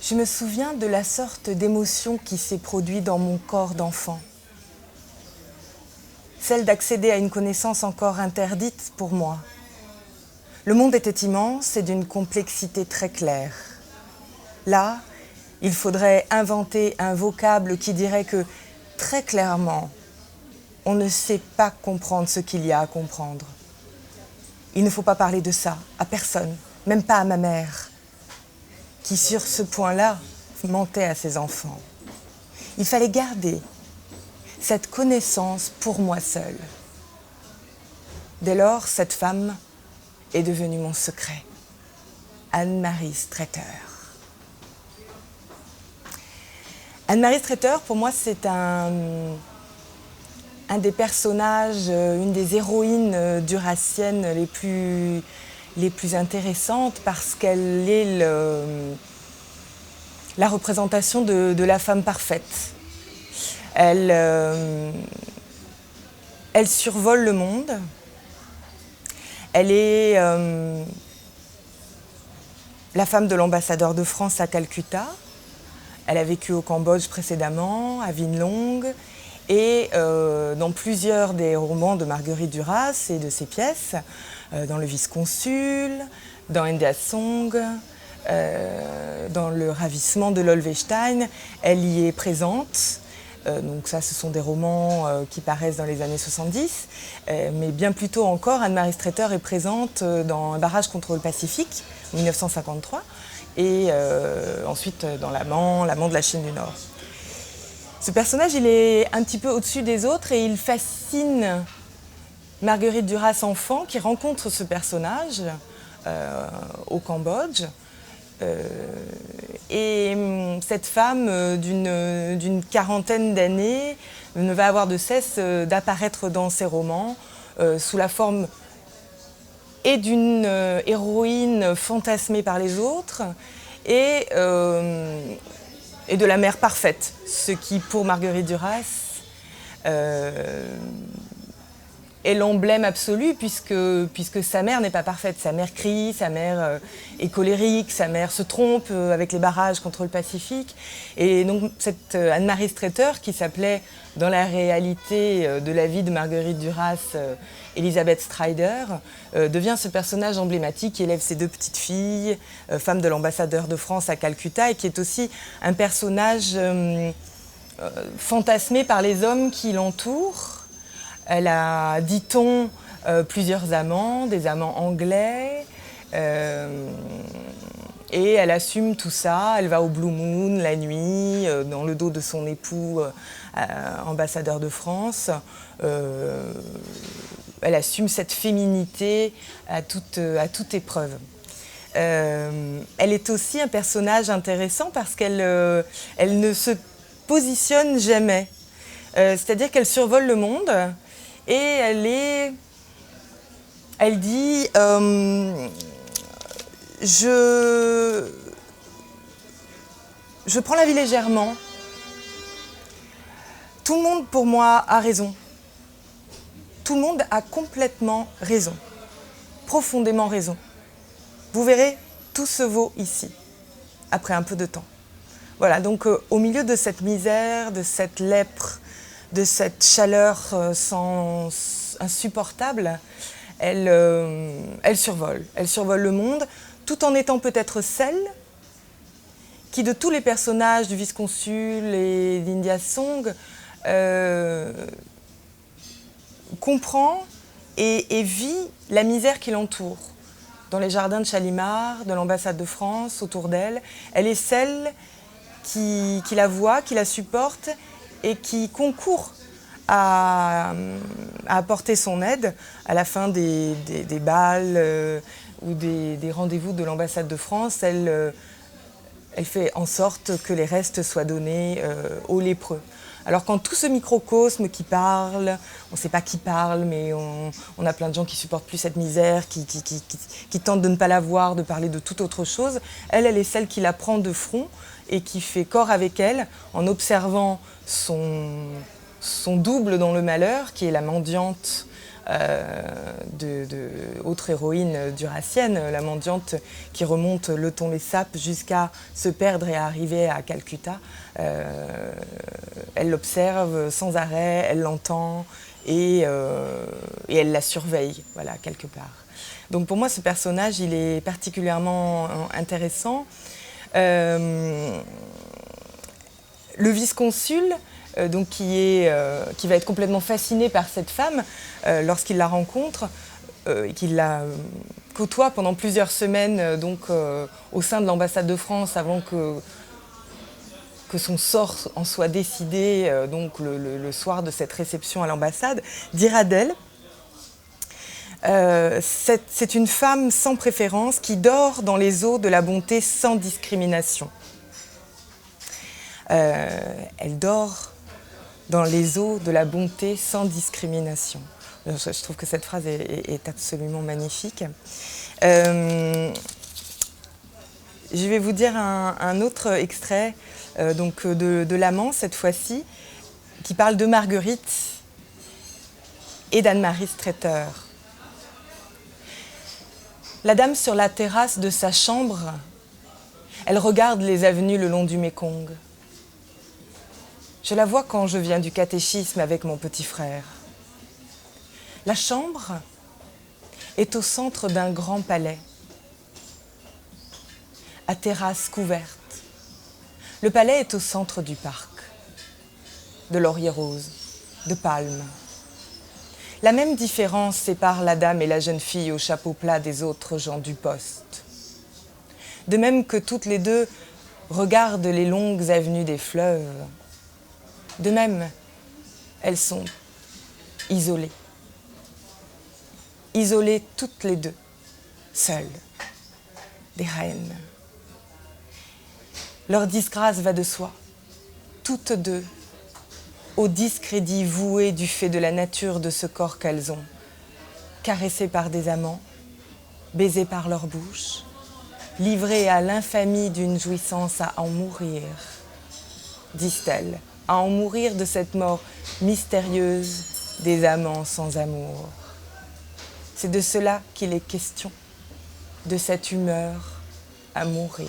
Je me souviens de la sorte d'émotion qui s'est produite dans mon corps d'enfant. Celle d'accéder à une connaissance encore interdite pour moi. Le monde était immense et d'une complexité très claire. Là, il faudrait inventer un vocable qui dirait que, très clairement, on ne sait pas comprendre ce qu'il y a à comprendre. Il ne faut pas parler de ça à personne, même pas à ma mère, qui sur ce point-là mentait à ses enfants. Il fallait garder cette connaissance pour moi seule. Dès lors, cette femme est devenue mon secret. Anne-Marie Streeter. Anne-Marie Streeter, pour moi, c'est un des personnages, une des héroïnes duraciennes les plus intéressantes parce qu'elle est la représentation de la femme parfaite. Elle survole le monde. Elle est la femme de l'ambassadeur de France à Calcutta. Elle a vécu au Cambodge précédemment, à Vinlong, et dans plusieurs des romans de Marguerite Duras et de ses pièces, dans Le Vice-Consul, dans India Song, dans Le Ravissement de Lolvestein, elle y est présente. Donc ça, ce sont des romans qui paraissent dans les années 70, mais bien plus tôt encore, Anne-Marie Streeter est présente dans Un barrage contre le Pacifique, en 1953, et ensuite dans L'amant de la Chine du Nord. Ce personnage, il est un petit peu au-dessus des autres et il fascine Marguerite Duras enfant qui rencontre ce personnage au Cambodge. Et cette femme d'une quarantaine d'années ne va avoir de cesse d'apparaître dans ses romans sous la forme et d'une héroïne fantasmée par les autres et de la mère parfaite, ce qui pour Marguerite Duras est l'emblème absolu puisque sa mère n'est pas parfaite. Sa mère crie, sa mère est colérique, sa mère se trompe avec les barrages contre le Pacifique. Et donc cette Anne-Marie Streeter, qui s'appelait dans la réalité de la vie de Marguerite Duras, Elisabeth Strider, devient ce personnage emblématique qui élève ses deux petites filles, femme de l'ambassadeur de France à Calcutta, et qui est aussi un personnage fantasmé par les hommes qui l'entourent. Elle a, dit-on, plusieurs amants, des amants anglais, et elle assume tout ça. Elle va au Blue Moon la nuit, dans le dos de son époux, ambassadeur de France. Elle assume cette féminité à toute épreuve. Elle est aussi un personnage intéressant parce qu'elle ne se positionne jamais. C'est-à-dire qu'elle survole le monde. Et elle dit je prends la vie légèrement. Tout le monde pour moi a raison. Tout le monde a complètement raison, profondément raison. Vous verrez, tout se vaut ici, après un peu de temps. Voilà, donc au milieu de cette misère, de cette lèpre, de cette chaleur insupportable, elle survole. Elle survole le monde, tout en étant peut-être celle qui, de tous les personnages du Vice-Consul et d'India Song, comprend et vit la misère qui l'entoure. Dans les jardins de Chalimard, de l'ambassade de France, autour d'elle, elle est celle qui la voit, qui la supporte et qui concourt à apporter son aide à la fin des bals ou des rendez-vous de l'ambassade de France. Elle fait en sorte que les restes soient donnés aux lépreux. Alors quand tout ce microcosme qui parle, on ne sait pas qui parle, mais on a plein de gens qui supportent plus cette misère, qui tentent de ne pas la voir, de parler de toute autre chose, elle est celle qui la prend de front et qui fait corps avec elle en observant son double dans le malheur, qui est la mendiante autre héroïne durassienne, la mendiante qui remonte le Tonlé Sap jusqu'à se perdre et arriver à Calcutta. Elle l'observe sans arrêt, elle l'entend et elle la surveille, voilà, quelque part. Donc pour moi, ce personnage, il est particulièrement intéressant. Le vice-consul, donc qui va être complètement fasciné par cette femme lorsqu'il la rencontre et qu'il la côtoie pendant plusieurs semaines au sein de l'ambassade de France avant que son sort en soit décidé le soir de cette réception à l'ambassade, dira d'elle. C'est une femme sans préférence qui dort dans les eaux de la bonté sans discrimination. Elle dort dans les eaux de la bonté sans discrimination. Je trouve que cette phrase est absolument magnifique. Je vais vous dire un autre extrait de l'Amant, cette fois-ci, qui parle de Marguerite et d'Anne-Marie Streeter. La dame sur la terrasse de sa chambre, elle regarde les avenues le long du Mékong. Je la vois quand je viens du catéchisme avec mon petit frère. La chambre est au centre d'un grand palais, à terrasse couverte. Le palais est au centre du parc, de lauriers roses, de palmes. La même différence sépare la dame et la jeune fille au chapeau plat des autres gens du poste. De même que toutes les deux regardent les longues avenues des fleuves, de même, elles sont isolées. Isolées toutes les deux, seules, des reines. Leur disgrâce va de soi, toutes deux, au discrédit voué du fait de la nature de ce corps qu'elles ont, caressées par des amants, baisées par leur bouche, livrées à l'infamie d'une jouissance à en mourir, disent-elles, à en mourir de cette mort mystérieuse des amants sans amour. C'est de cela qu'il est question, de cette humeur à mourir.